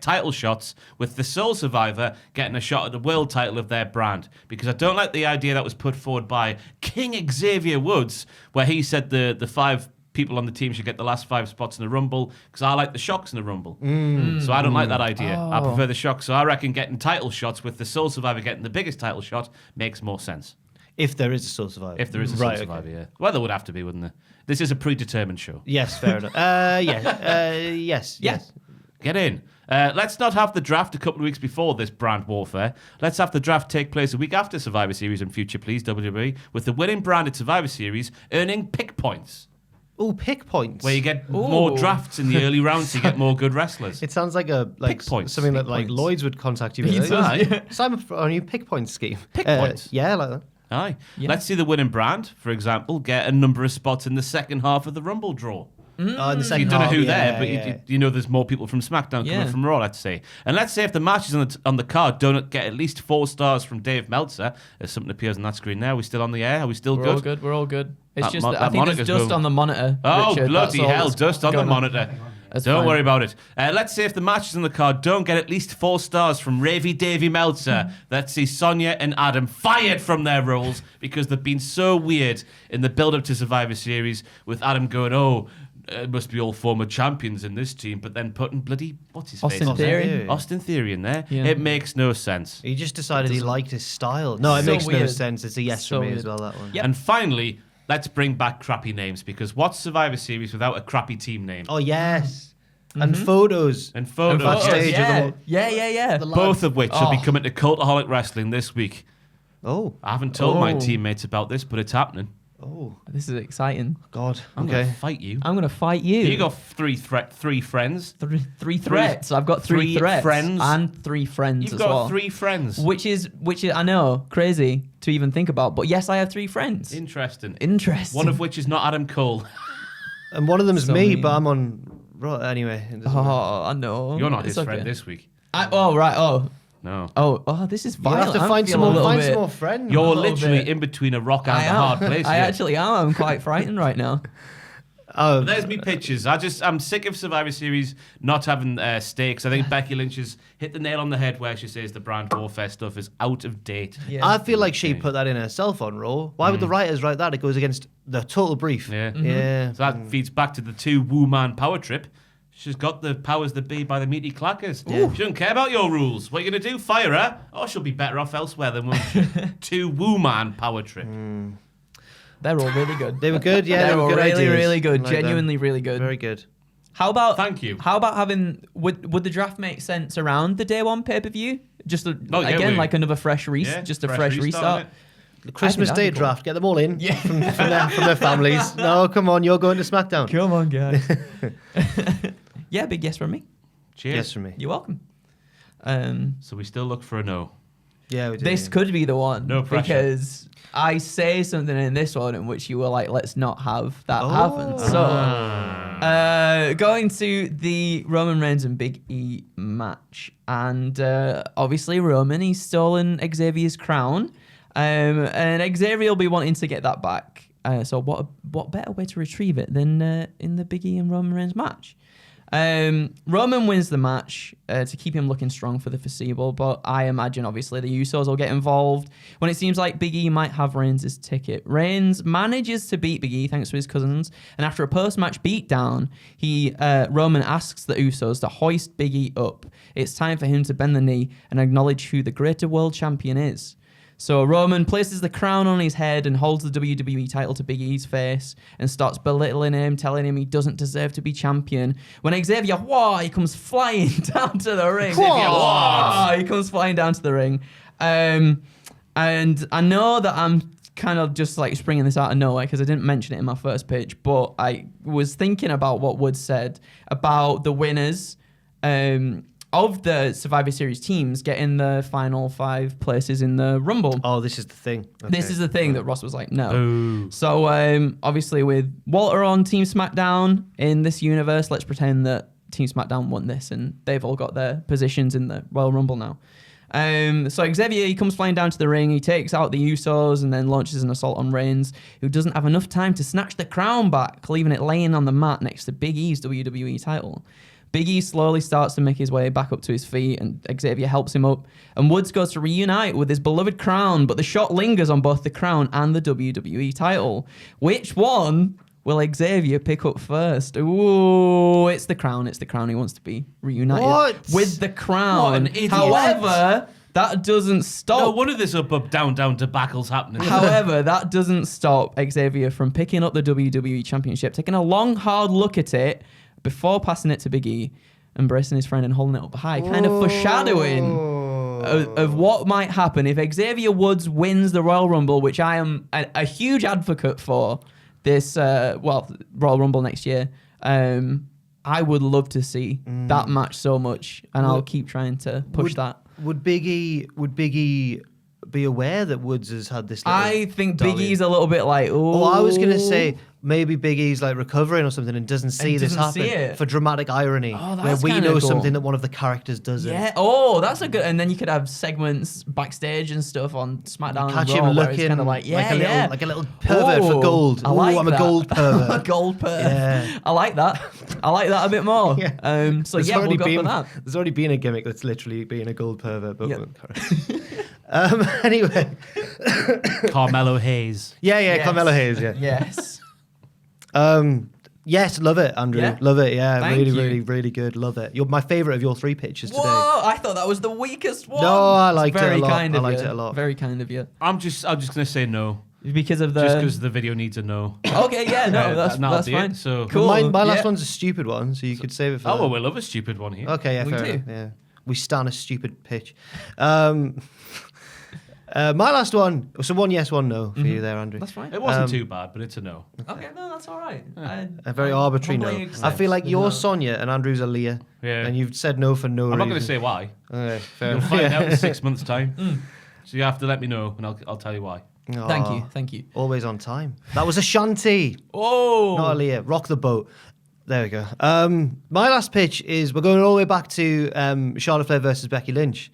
title shots, with the sole survivor getting a shot at the world title of their brand. Because I don't like the idea that was put forward by King Xavier Woods, where he said the 5 people on the team should get the last 5 spots in the Rumble, because I like the shocks in the Rumble. So I don't like that idea. I prefer the shocks. So I reckon getting title shots with the sole survivor getting the biggest title shot makes more sense. If there is a sole survivor. If there is a Right, sole survivor, yeah. Well, there would have to be, wouldn't there? This is a predetermined show. Yes, fair enough. Yes. Yeah. Yes. Get in. Let's not have the draft a couple of weeks before this brand warfare. Let's have the draft take place a week after Survivor Series in future, please, WWE, with the winning brand at Survivor Series earning pick points. Oh, pick points. Where you get more drafts in the early rounds, so you get more good wrestlers. It sounds like Pick points. something Pick that like points. Lloyd's would contact you He with. does, yeah. Sign up for a new pick points scheme. Pick points? Yeah, like that. Aye. Yeah. Let's see the winning brand, for example, get a number of spots in the second half of the Rumble draw. Oh, in the You second don't know half, who yeah, there, but yeah. you know there's more people from SmackDown Yeah. coming from Raw, let's say. And let's say if the matches on the card don't get at least 4 stars from Dave Meltzer, as something appears on that screen now, are we still on the air? Are we still We're good? all good. We're all good. It's That just mon- that that I think there's monitor's dust going- on the monitor. Oh, Richard. bloody That's all hell, that's dust on the going monitor. That's Don't fine. worry about it. Let's say if the matches on the card don't get at least 4 stars from Ravy Davy Meltzer, let's see Sonya and Adam fired from their roles because they've been so weird in the build-up to Survivor Series with Adam going, it must be all former champions in this team, but then putting bloody, what's his face? Austin Theory. Austin Theory in there. Yeah. It makes no sense. He just decided he liked his style. No, it So makes no weird. sense. It's a yes So for me weird. as well, that one. Yep. And finally, let's bring back crappy names because what's Survivor Series without a crappy team name? Oh, yes. And photos. And photos. backstage. yeah. of Yeah. the Both of which will be Oh. coming to Cultaholic Wrestling this week. Oh, I haven't told my Oh. teammates about this, but it's happening. oh, This is exciting. God. I'm Okay. gonna fight you. I'm gonna fight you. You got three friends. three threats. I've got three three threats friends. and 3 friends You've as got well. 3 friends. Which is I know crazy to even think about, but yes, I have 3 friends. Interesting. Interesting. One of which is not Adam Cole. And one of them's So me, mean. but I'm on. Anyway. It doesn't matter. Oh, I know. You're not It's his friend okay. this week. Right. No. Oh, this is You violent. have to I'm find some feeling more. a little Find bit- some more friends. You're little literally bit. in between a rock and I a am. hard place. I here. actually am. I'm quite frightened right now. Oh, There's me pictures. I'm sick of Survivor Series not having stakes. I think Becky Lynch has hit the nail on the head where she says the brand warfare stuff is out of date. Yeah. I feel like she put that in herself on Raw. Why would the writers write that? It goes against the total brief. Yeah. Yeah. So that feeds back to the 2 Woo-Man power trip. She's got the powers that be by the meaty clackers. Yeah. She doesn't care about your rules. What are you going to do? Fire her? Oh, she'll be better off elsewhere than won't she? 2 Woo-Man power trip. They're all really good. They were good, yeah. They're They were all good really, ideas. really good. I like them. Genuinely really good. Very good. How about Thank you. How about having would the draft make sense around the day 1 pay-per-view? Just again like another fresh just a fresh restart. The Christmas that'd Day be cool. draft, get them all in Yeah. from their families. No, come on, you're going to SmackDown. Come on, guys. Yeah, big yes from me. Cheers. Yes, for me. You're welcome. So we still look for a no. Yeah, we did. This could be the one. No pressure. Because I say something in this one in which you were like, let's not have that Oh. happen. So, Ah. going to the Roman Reigns and Big E match. And obviously, Roman, he's stolen Xavier's crown. And Xavier will be wanting to get that back. So, what better way to retrieve it than in the Big E and Roman Reigns match? Roman wins the match to keep him looking strong for the foreseeable, but I imagine obviously the Usos will get involved when it seems like Big E might have Reigns' ticket. Reigns manages to beat Big E thanks to his cousins, and after a post-match beatdown, Roman asks the Usos to hoist Big E up. It's time for him to bend the knee and acknowledge who the greater world champion is. So Roman places the crown on his head and holds the WWE title to Big E's face and starts belittling him, telling him he doesn't deserve to be champion. When Xavier, he comes flying down to the ring. He comes flying down to the ring. And I know that I'm kind of just like springing this out of nowhere because I didn't mention it in my first pitch, but I was thinking about what Woods said about the winners of the Survivor Series teams getting the final 5 places in the Rumble. Oh, this is the thing. This is the thing that Ross was like, no. Ooh. So obviously with Walter on Team SmackDown in this universe, let's pretend that Team SmackDown won this and they've all got their positions in the Royal Rumble now. So Xavier, he comes flying down to the ring, he takes out the Usos and then launches an assault on Reigns, who doesn't have enough time to snatch the crown back, leaving it laying on the mat next to Big E's WWE title. Big E slowly starts to make his way back up to his feet, and Xavier helps him up. And Woods goes to reunite with his beloved crown, but the shot lingers on both the crown and the WWE title. Which one will Xavier pick up first? Ooh, it's the crown. It's the crown. He wants to be reunited What? with the crown. What an idiot. However, that doesn't stop. No wonder this up, down debacle's happening. However, that doesn't stop Xavier from picking up the WWE Championship, taking a long, hard look at it before passing it to Big E. embracing his friend and holding it up high, kind of foreshadowing of what might happen if Xavier Woods wins the Royal Rumble, which I am a huge advocate for this, Royal Rumble next year. I would love to see that match so much, and I'll keep trying to push that. Would Biggie be aware that Woods has had this? I think Big E's a little bit like, oh. I was gonna say maybe Big E's like recovering or something and doesn't see this happen for dramatic irony, where we know something that one of the characters doesn't. Yeah. Oh, that's a good. And then you could have segments backstage and stuff on SmackDown. Catch and Raw, him where it's looking kind of like, like a little pervert for gold. I like I'm that. a gold pervert. A gold pervert. Yeah. I like that. I like that a bit more. Yeah. So yeah, we'll go for that. There's already been a gimmick that's literally being a gold pervert. But anyway, Carmelo Hayes. Yeah, Carmelo Hayes. Yeah. Yes. Yes, love it, Andrew. Yeah? Love it. Yeah, Thank really, you. really, really good. Love it. You're my favorite of your 3 pictures today. Whoa! I thought that was the weakest one. No, I liked it a Very lot. kind I of liked you. it a lot. Very kind of you. I'm just gonna say no. Because of the. Just because the video needs a no. Okay, yeah, no, that's that'll be fine. it, so Cool. My last Yeah. one's a stupid one, so you could save it for. Oh well, we love a stupid one here. Okay, yeah, We fair do. enough. Yeah, we stand a stupid pitch. My last one. So 1 yes, 1 no for you there, Andrew. That's fine. It wasn't too bad, but it's a no. Okay, no, that's all right. A very arbitrary no. humbly I accept feel like the you're no. Sonya and Andrew's a Leah. Yeah. And you've said no for no reason. I'm not going to say why. Okay, fair You'll enough. find out in 6 months' time. So you have to let me know, and I'll tell you why. Thank you. Always on time. That was a shanty, Oh, not a Leah. Rock the boat. There we go. My last pitch is we're going all the way back to Charlotte Flair versus Becky Lynch,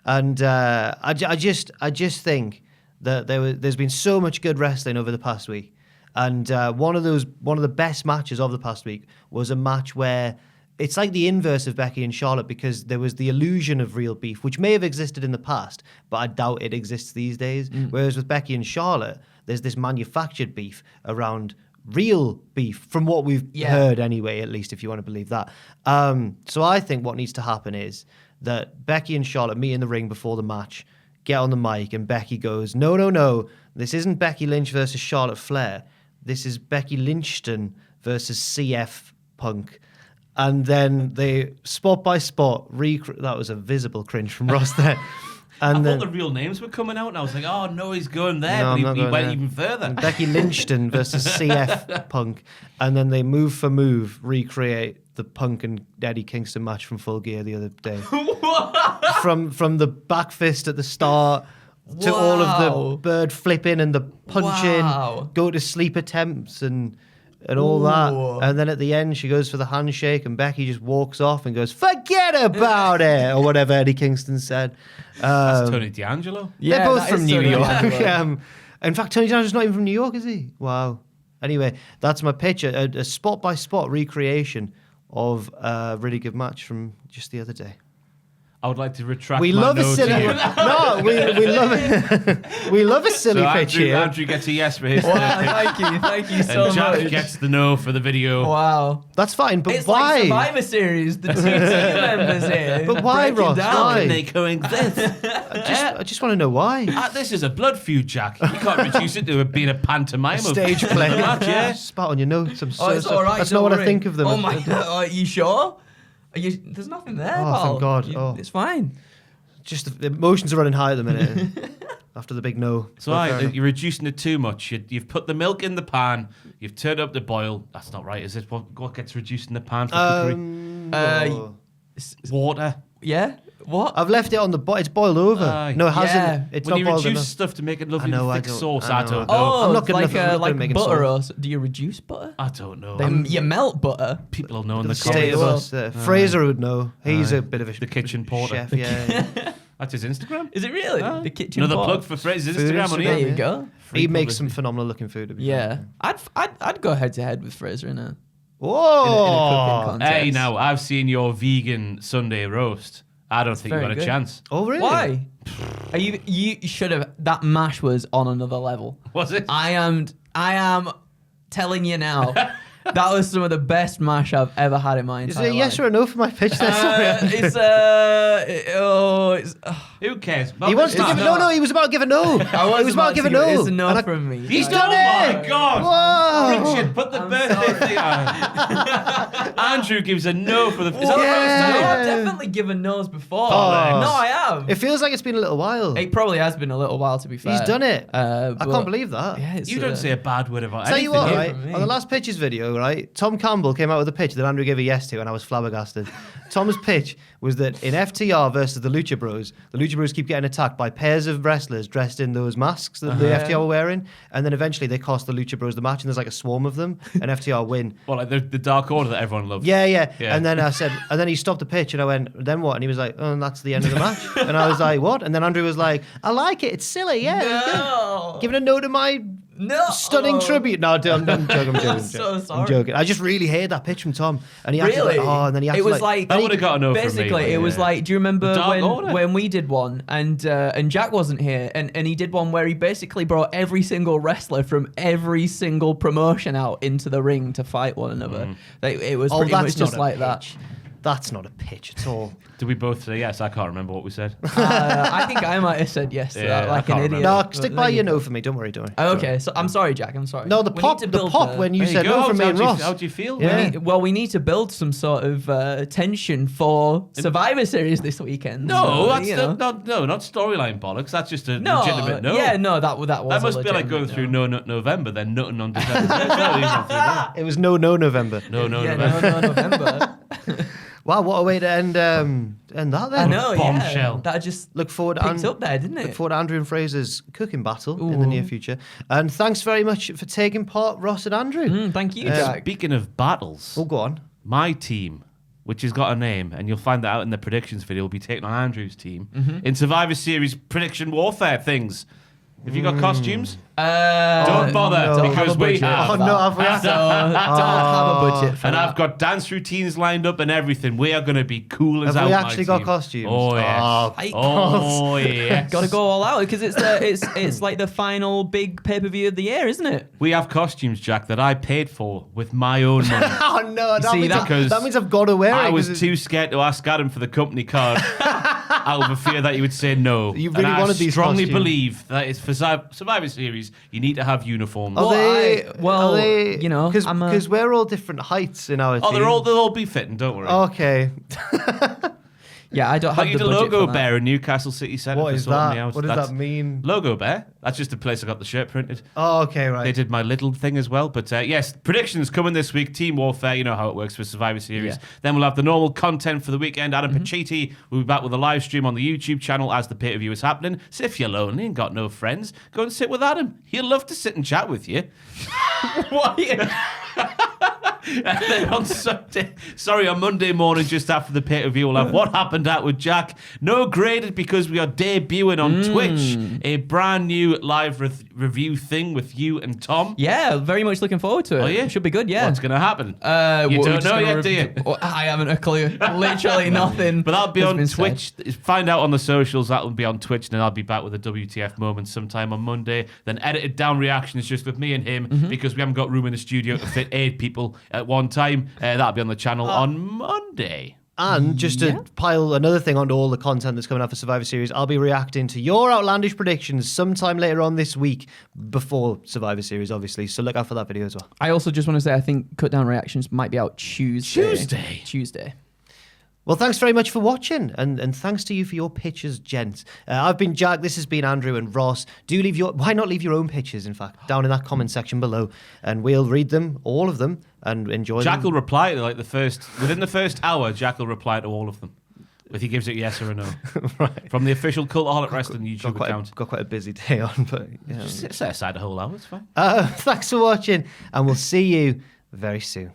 and I just think that there's been so much good wrestling over the past week, and one of the best matches of the past week was a match where it's like the inverse of Becky and Charlotte, because there was the illusion of real beef, which may have existed in the past, but I doubt it exists these days. Whereas with Becky and Charlotte, there's this manufactured beef around real beef, from what we've heard anyway, at least if you want to believe that. So I think what needs to happen is that Becky and Charlotte meet in the ring before the match, get on the mic, and Becky goes, no, this isn't Becky Lynch versus Charlotte Flair. This is Becky Lynchton versus CF Punk. And then they, spot by spot, that was a visible cringe from Ross there. And I then, thought the real names were coming out, and I was like, oh, no, he's going there. No, I'm not but he going went there. even further. Becky Lynchton versus CF Punk. And then they move for move recreate the Punk and Eddie Kingston match from Full Gear the other day. From the back fist at the start to all of the bird flipping and the punching, go to sleep attempts and all that. And then at the end, she goes for the handshake and Becky just walks off and goes, forget about it, or whatever Eddie Kingston said. That's Tony D'Angelo. Yeah, they're both that from is New Tony York. D'Angelo. In fact, Tony D'Angelo's not even from New York, is he? Wow. Anyway, that's my pitch, a spot-by-spot recreation of a really good match from just the other day. I would like to retract We my love a no silly. to you. No, we love it. We love a silly So pitch Andrew, here. Andrew gets a yes for his Wow, third pitch. thank you so And Jack much. gets the no for the video. Wow. That's fine, but It's why? like Survivor Series, the two team members here. But why, breaking Ross? down. Why? They going this. I just want to know why. This is a blood feud, Jack. You can't reduce it to being a pantomime of Stage play. the match, yeah. Spat on your notes. I'm so Oh, it's all right. That's don't not what I worry. think of them. Oh my god, are you sure? There's nothing there, Oh, pal. thank God. Oh. It's fine. Just the emotions are running high at the minute after the big no. So you're reducing it too much. You've put the milk in the pan. You've turned up the boil. That's not right, is it? What gets reduced in the pan for cookery? Water. Yeah? What? I've left it on the it's boiled over. Aye. No, it hasn't. Yeah. It's When not you boiled reduce enough. stuff to make it lovely I know, I thick don't- sauce, I I know. don't know. Oh, I'm not good like enough- I'm not good at like making butter sauce. or do you reduce butter? I don't know. You melt butter. People will know in the State of comments. us. Fraser would know. He's a bit of a The kitchen porter. chef. Yeah. That's his Instagram. Is it really? The kitchen Another pot? plug for Fraser's Food Instagram on There here. you go. He makes some phenomenal looking food. to be Yeah. fair. I'd go head to head with Fraser in a Whoa. cooking contest. Hey, now I've seen your vegan Sunday roast. I don't think you very got a good. chance. Oh really? Why? Are you should have. That mash was on another level. Was it? I am telling you now. That was some of the best mash I've ever had in my Is entire it a yes life. or a no for my pitch? There? Sorry. It's Who cares? He wants to give a no. He was about to give a no. He was about to give a no. It's a no from me. He's done it! Oh my God! Whoa. Richard, put the birthday thing on. Andrew gives a no for the. Is that No, the first time? I've definitely given no's before. Oh. No, I have. It feels like it's been a little while. It probably has been a little while, to be fair. He's done it. I I can't believe that. Yeah, it's, You don't say a bad word about Tell anything. you what, do right? from me. On the last pitches video, right? Tom Campbell came out with a pitch that Andrew gave a yes to, and I was flabbergasted. Tom's pitch was that in FTR versus the Lucha Bros keep getting attacked by pairs of wrestlers dressed in those masks that the FTR were wearing, and then eventually they cost the Lucha Bros the match, and there's like a swarm of them, and FTR win. Well, like the Dark Order that everyone loves. Yeah. Yeah. And then I said, and then he stopped the pitch, and I went, then what? And he was like, oh, and that's the end of the match. And I was like, what? And then Andrew was like, I like it. It's silly. Yeah. It's good. No. Giving a no to my stunning tribute. No, I'm joking. I'm joking. so sorry. I'm joking. I just really hate that pitch from Tom. And he acted Really? like, oh, and then he acted It was like That would have got a no from me. basically, it was like, do you remember The Dark Order? when we did one and Jack wasn't here and he did one where he basically brought every single wrestler from every single promotion out into the ring to fight one another. It was pretty much just like that. That's not a pitch at all. Did we both say yes? I can't remember what we said. I think I might have said yes to Yeah, that, I like an can't idiot. remember. No, But stick there by you your go. no for me. Don't worry. Oh, okay, so I'm sorry, Jack. I'm sorry. No, the We pop, need to build when you There you said no go. from me and Ross. How do you feel? Yeah. we need to build some sort of tension for Survivor Series this weekend. No, So, that's you know. not storyline bollocks. That's just a legitimate no. Yeah, no, that was That must a be like going legitimate through no November, then nothing on December. That's not even through that. It was no November. No Yeah, November. no, November. Wow, what a way to end that then. I know, bombshell. yeah. That just Look forward picked up there, didn't Look it? forward to Andrew and Fraser's cooking battle in the near future. And thanks very much for taking part, Ross and Andrew. Thank you, Jack. Speaking of battles, Oh, go on. my team, which has got a name, and you'll find that out in the predictions video, will be taking on Andrew's team in Survivor Series prediction warfare things. Have you got costumes? Don't bother, no. because we have. Oh, no, have we? So, don't have a budget for And that. I've got dance routines lined up and everything. We are going to be cool as Have out, we my actually got team. costumes? Oh, yes. Oh, yes. Gotta go all out because it's like the final big pay-per-view of the year, isn't it? We have costumes, Jack, that I paid for with my own money. Oh, no. That, see, means because that means I've got to wear it. I 'cause was it's- too scared to ask Adam for the company card out of a fear that he would say no. You really and wanted I these strongly costumes. believe that it's for Survivor Series, you need to have uniforms. Are they, well, are they, you know, I'm a- because we're all different heights in our team. they'll all be fitting, don't worry. Okay. Yeah, I don't Like have you the the budget logo for that. bear in Newcastle City Centre. What for is sorting me that? out. What does That's- that mean? Logo bear? That's just the place I got the shirt printed. Oh, okay, right. They did my little thing as well. But yes, predictions coming this week. Team Warfare, you know how it works for Survivor Series. Yeah. Then we'll have the normal content for the weekend. Adam Pacitti will be back with a live stream on the YouTube channel as the pay-per-view is happening. So if you're lonely and got no friends, go and sit with Adam. He'll love to sit and chat with you. What? And then on on Monday morning, just after the pay-per-view, we'll have What Happened At with Jack. No graded because we are debuting on Twitch a brand new live review thing with you and Tom. Yeah, very much looking forward to it. Oh, yeah? Should be good, yeah. What's going to happen? You we're don't just know gonna yet, do you? I haven't a clue. Literally nothing. But that'll be has on been said. Twitch. Find out on the socials. That will be on Twitch, and then I'll be back with a WTF moment sometime on Monday. Then edited down reactions just with me and him because we haven't got room in the studio to fit 8 people at one time. That'll be on the channel on Monday. And just to pile another thing onto all the content that's coming out for Survivor Series, I'll be reacting to your outlandish predictions sometime later on this week before Survivor Series, obviously. So look out for that video as well. I also just want to say I think Cut Down Reactions might be out Tuesday. Well, thanks very much for watching, and thanks to you for your pictures, gents. I've been Jack, this has been Andrew and Ross. Why not leave your own pictures, in fact, down in that comment section below, and we'll read them, all of them, and enjoy Jack them. will reply to within the first hour, Jack will reply to all of them. If he gives it yes or a no. Right. From the official Cultaholic Wrestling YouTube account. Got quite a busy day on, but... Just set aside a whole hour, it's fine. Thanks for watching, and we'll see you very soon.